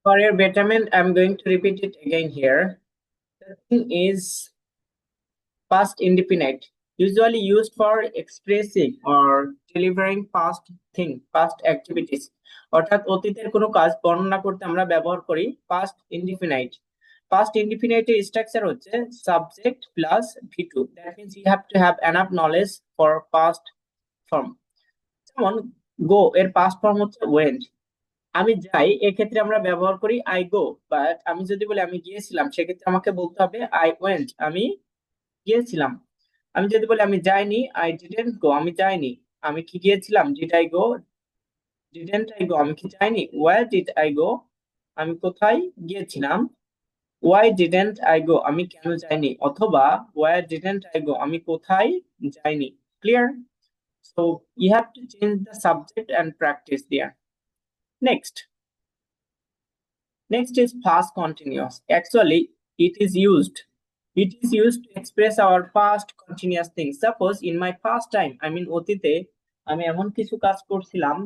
For your betterment, I'm going to repeat it again here. The thing is past indefinite, usually used for expressing or delivering past activities. অর্থাৎ অতীতের কোনো কাজ বর্ণনা করতে আমরা ব্যবহার করি past indefinite. Past indefinite এর স্ট্রাকচার হচ্ছে subject plus V2. That means you have to have enough knowledge for past form. যেমন go এর past form হচ্ছে went. আমি যাই এক্ষেত্রে আমরা ব্যবহার করি আই গো, বাট আমি যদি বলি আমি গিয়েছিলাম সেক্ষেত্রে আমাকে বলতে হবে আই ওয়েন্ট, আমি গিয়েছিলাম। আমি যদি বলি আমি যাইনি, আই ডিডেন্ট গো, আমি যাইনি। আমি কি গিয়েছিলাম, did I go, didn't I go, আমি কি যাইনি। ওয়ার ডিড আই গো, আমি কোথায় গিয়েছিলাম। ওয়াই ডিডেন্ট আই গো, আমি কেন যাইনি। অথবা ওয়ার ডিডেন্ট আই গো, আমি কোথায় যাইনি। Clear? So you have to change the subject and practise there. Next is past continuous. Actually, it is used to express our past continuous things. Suppose in my past time, I mean অতীতে আমি এমন কিছু কাজ করছিলাম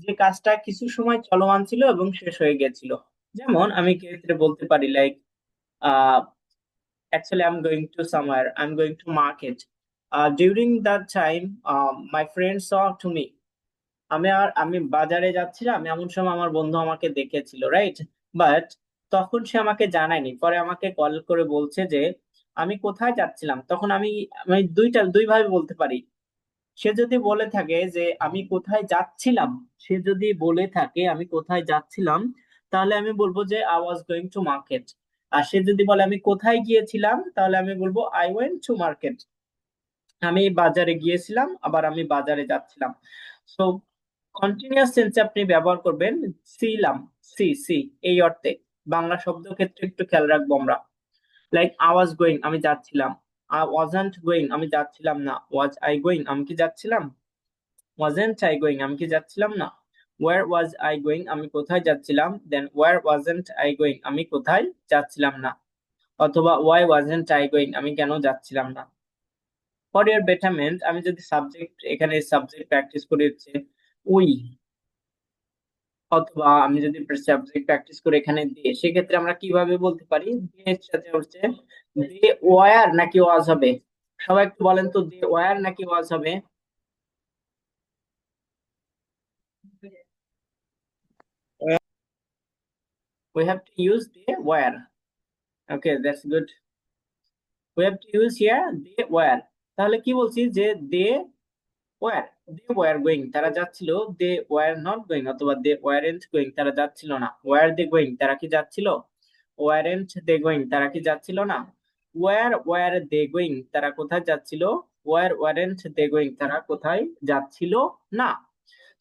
যে কাজটা কিছু সময় চলমান ছিল এবং শেষ হয়ে গেছিল। যেমন আমি ক্ষেত্রে বলতে পারি like actually I'm going to somewhere, I'm going to market. During that time, my friends saw to me. আমি বাজারে যাচ্ছিলাম এমন সময় আমার বন্ধু আমাকে দেখেছিল, রাইট? বাট তখন সে আমাকে জানায়নি, পরে আমাকে কল করে বলছে যে আমি কোথায় যাচ্ছিলাম। তখন আমি আমি দুই ভাবে বলতে পারি। সে যদি বলে থাকে যে আমি কোথায় যাচ্ছিলাম, সে যদি বলে থাকে আমি কোথায় যাচ্ছিলাম, তাহলে আমি বলবো যে I was going to market. আর সে যদি বলে আমি কোথায় গিয়েছিলাম, তাহলে আমি বলবো আই ওয়েন্ট টু মার্কেট। আমি বাজারে গিয়েছিলাম, আবার আমি বাজারে যাচ্ছিলাম। সো কন্টিনিউয়াস টেন্সে আপনি ব্যবহার করবেন ছিলাম, সি এই অর্থে। বাংলা শব্দ ক্ষেত্রে একটু খেয়াল রাখবো আমরা। লাইক আই ওয়াজ গোয়িং, আমি যাচ্ছিলাম। আই ওয়াজন্ট গোয়িং, আমি যাচ্ছিলাম না। ওয়াজ আই গোয়িং, আমি কি যাচ্ছিলাম। ওয়াজন্ট আই গোয়িং, আমি কি যাচ্ছিলাম না। ওয়্যার ওয়াজ আই গোয়িং, আমি কোথায় যাচ্ছিলাম। দেন ওয়্যার ওয়াজন্ট আই গোয়িং, আমি কোথায় যাচ্ছিলাম না। অথবা ওয়াই ওয়াজন্ট আই গোয়িং, আমি কেন যাচ্ছিলাম না। ফর ইয়ার বেটারমেন্ট, আমি যদি সাবজেক্ট এখানে সাবজেক্ট প্র্যাকটিস করে হচ্ছে উই, অথবা আমি যদি সাবজেক্ট প্র্যাকটিস করে এখানে দিয়ে, সেক্ষেত্রে আমরা কিভাবে বলতে পারি দে এর সাথে হচ্ছে দে ওয়ার নাকি ওয়াজ হবে। সবাই একটু বলেন তো, দে ওয়ার নাকি ওয়াজ হবে। We have to use they were. Okay, that's good. We have to use here they were. তাহলে কি বলছি যে they were, they were going, তারা যাচ্ছিল। They were not going, অথবা they weren't going, তারা যাচ্ছিল না। Were they going, তারা কি যাচ্ছিল। Weren't they going, তারা কি যাচ্ছিল না। Where were they going, তারা কোথায় যাচ্ছিল। Where weren't they going, তারা কোথায় যাচ্ছিল না।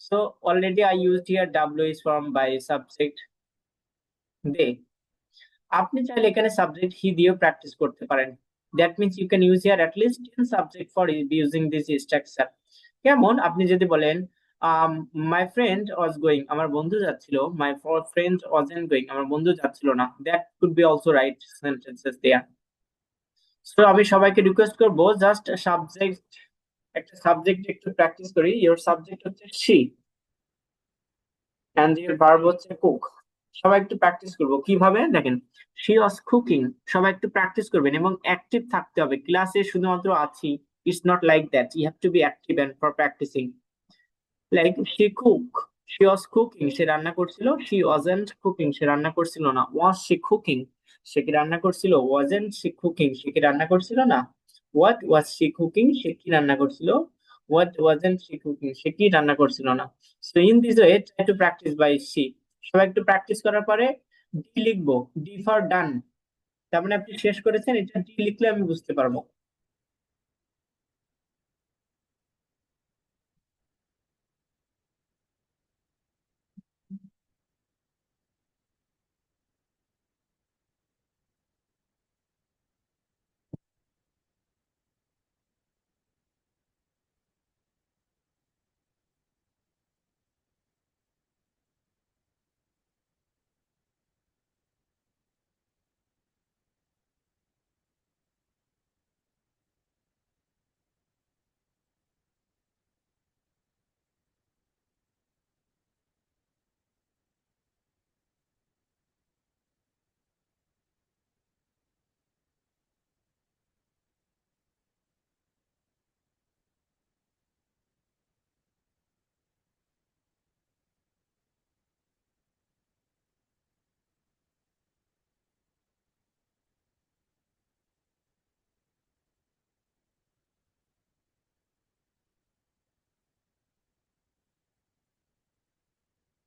So already I used here W is formed by subject they. আপনি চাইলে এখানে সাবজেক্ট হি দিয়েও প্র্যাকটিস করতে পারেন। That means you can use here list 10 subject for using this structure. কেমন, আপনি যদি বলেন মাই ফ্রেন্ড ওয়াজ গোয়িং, আমার বন্ধু যাচ্ছিল। মাই ফ্রেন্ড ওয়াজন্ট গোয়িং, আমার বন্ধু যাচ্ছিল না। That could be also right sentences there. So আমি সবাইকে রিকোয়েস্ট করবো জাস্ট সাবজেক্ট, একটা সাবজেক্ট একটু প্র্যাকটিস করি। ইওর সাবজেক্ট হচ্ছে শি এন্ড ইওর ভার্ব হচ্ছে কুক। সবাই একটু প্র্যাকটিস করবো কিভাবে দেখেন। শি ওয়াজ কুকিং, সবাই একটু প্র্যাকটিস করবেন এবং অ্যাক্টিভ থাকতে হবে। ক্লাসে শুধুমাত্র আছি, it's not like that, you have to be active and for practicing. Like she cook, she was cooking, সে রান্না করছিল। শি ওয়াজন্ট কুকিং, সে রান্না করছিল না। ওয়াজ শি কুকিং, সে কি রান্না করছিল। ওয়াজন্ট শি কুকিং, সে কি রান্না করছিল না। হোয়াট ওয়াজ শি কুকিং, সে কি রান্না করছিল। হোয়াট ওয়াজন্ট শি কুকিং, সে কি রান্না করছিল না। So in this way try to practise by she. সবাই একটু প্র্যাকটিস করার পরে ডি লিখবো, ডি ফর ডান। তার মানে আপনি শেষ করেছেন, এটা ডি লিখলে আমি বুঝতে পারবো।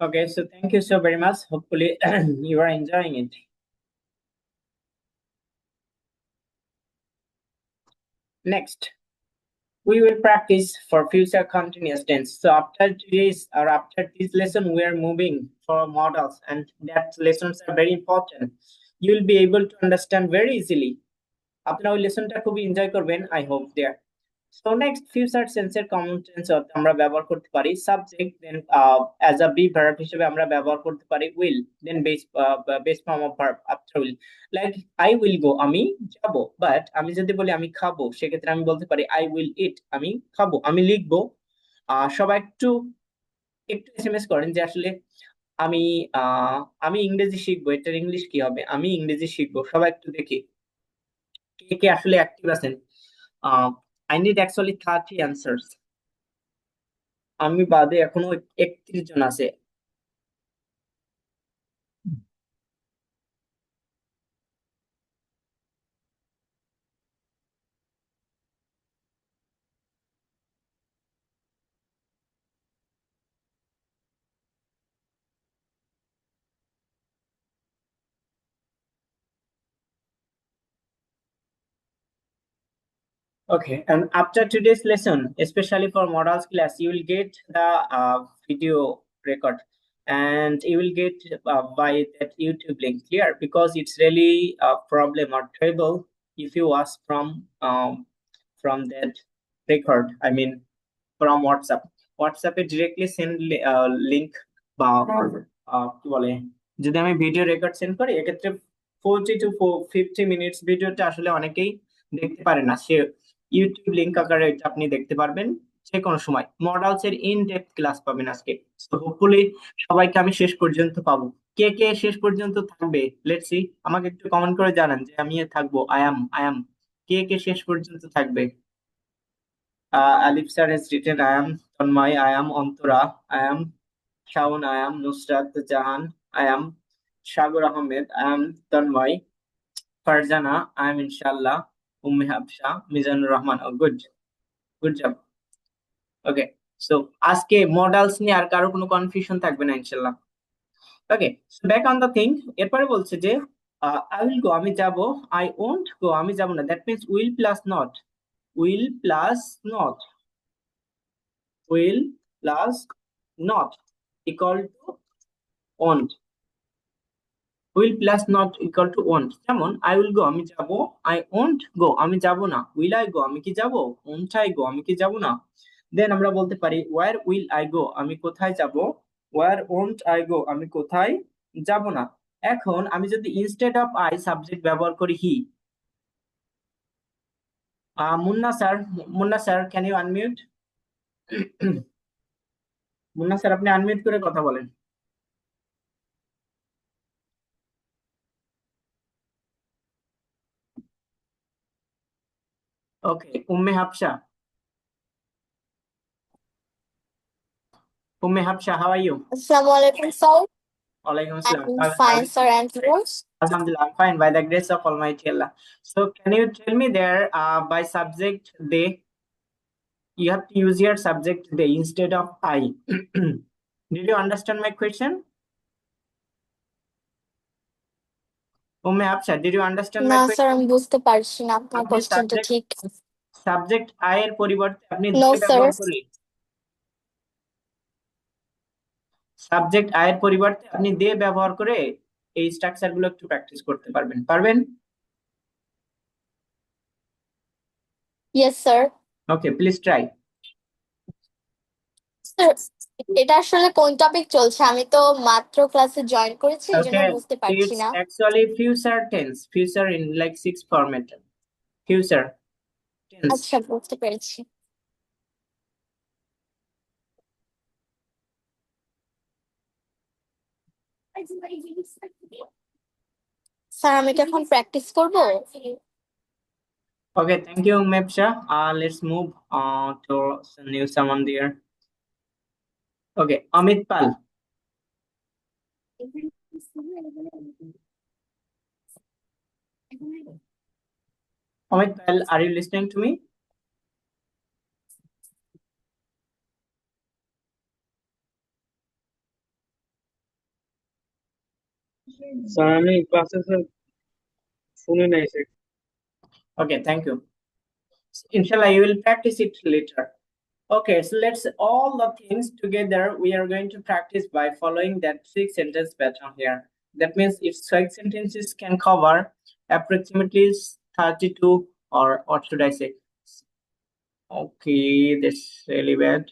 Okay, so thank you so very much. Hopefully, you are enjoying it. Next, we will practice for future continuous tense. So after today's or after this lesson, we are moving for models, and that lessons are very important. You will be able to understand very easily. আপনারা ওই লেসনটা খুবই enjoy করবেন, I hope there. So next future টেন্সের common tense আমরা ব্যবহার করতে পারি subject, then as a be verb হিসেবে আমরা ব্যবহার করতে পারি will, then base form of verb after will. Like I will go, আমি যাব, বাট আমি যদি বলি আমি খাবো, সেক্ষেত্রে আমি বলতে পারি আই উইল ইট, আমি খাবো, আমি লিখবো। সবাই একটু একটু এসএমএস করেন যে আসলে আমি আমি ইংরেজি শিখবো, এটার ইংলিশ কি হবে, আমি ইংরেজি শিখবো। সবাই একটু দেখি কে কে আসলে অ্যাক্টিভ আছেন। I need actually 30 answers. আমি বাদে এখনো 31 জন আছে। Okay, and after today's lesson, especially for models class, you will get the video record, and you will get by that YouTube link here, because it's really a problem or trouble if you ask from that record. I mean, from WhatsApp. WhatsApp A directly send link বা কি বলে, যদি আমি video record send করি, এক্ষেত্রে 40 to 50 minutes ভিডিওটা আসলে অনেকেই দেখতে পারে না। সে ইউটিউব লিংক আকারে এটা আপনি দেখতে পারবেন যে কোনো সময়। মডেলস এর ইন ডেপথ ক্লাস পাবেন আজকে। সো হোপফুলি সবাইকে আমি শেষ পর্যন্ত পাবো। কে কে শেষ পর্যন্ত থাকবে, লেটস সি। আমাকে একটু কমেন্ট করে জানান যে আমি থাকবো। I am. কে কে শেষ পর্যন্ত থাকবে? Alif sir has written, I am Tanmay, I am Antara, I am Shaun, I am Nusrat Jahan, I am Shagur Ahmed, I am Tanmay, Farzana, I am Inshallah, Ummi Habsha, Mizanur Rahman. Oh, good job. Okay, so আজকে models নিয়ে আর কারো কোনো confusion থাকবে না ইনশাল্লাহ। Okay, so back on the thing. এরপরে বলছে যে আই উইল গো, আমি যাব, আই ওন্ট গো, আমি যাব না। That means will plus not, will plus not, will plus not equal to won't, will plus not equal to won't। যেমন I will go, আমি যাব, I won't go, আমি যাব না, will I go, আমি কি যাব, won't I go, আমি কি যাব না। দেন আমরা বলতে পারি where will I go, আমি কোথায় যাব, where won't I go, আমি কোথায় যাব না। এখন আমি যদি ইনস্টেড অফ আই সাবজেক্ট ব্যবহার করি he. Munna sir can you unmute? Munna sir আপনি আনমিউট করে কথা বলেন। Okay, Umme Hafsa, Umme Habsha, how are you? Assalamualaikum, sir. Walaikum assalam. I'm fine, sir. And yours? Alhamdulillah, I'm fine by the grace of Almighty Allah. So, can you tell me there by subject they, you have to use your subject they instead of I. Did you understand my question? Umme Habsha, did you understand my না question? Sir, আমি বুঝতে পারছি না আপনার আপনি কোশ্চেনটা ঠিক। Subject I এর পরিবর্তে আপনি নো they স্যার। ব্যবহার করে, সাবজেক্ট I এর পরিবর্তে আপনি they ব্যবহার করে এই স্ট্রাকচার গুলো একটু প্র্যাকটিস করতে পারবেন? Yes sir. Okay, please try. Sir, এটা আসলে কোন টপিক চলছে? আমি তো মাত্র ক্লাসে জয়েন করেছি, এজন্য Okay, বুঝতে পারছি it's না। actually future tense, future in like 6 format. Future tense. আচ্ছা, বুঝতে পেরেছি। স্যার, আমি কি এখন প্র্যাকটিস করব? Okay, thank you, Mepsha. Let's move to some new someone there. Okay, Amit Pal. Amit Pal, are you listening to me? Sir আমি ক্লাসে শুনি নাই sir. Okay, thank you. Inshallah, you will practice it later. Okay, so let's all the things together. We are going to practice by following that 6 sentence pattern here. That means if 6 sentences can cover approximately 32, or what should I say? Okay, that's really bad.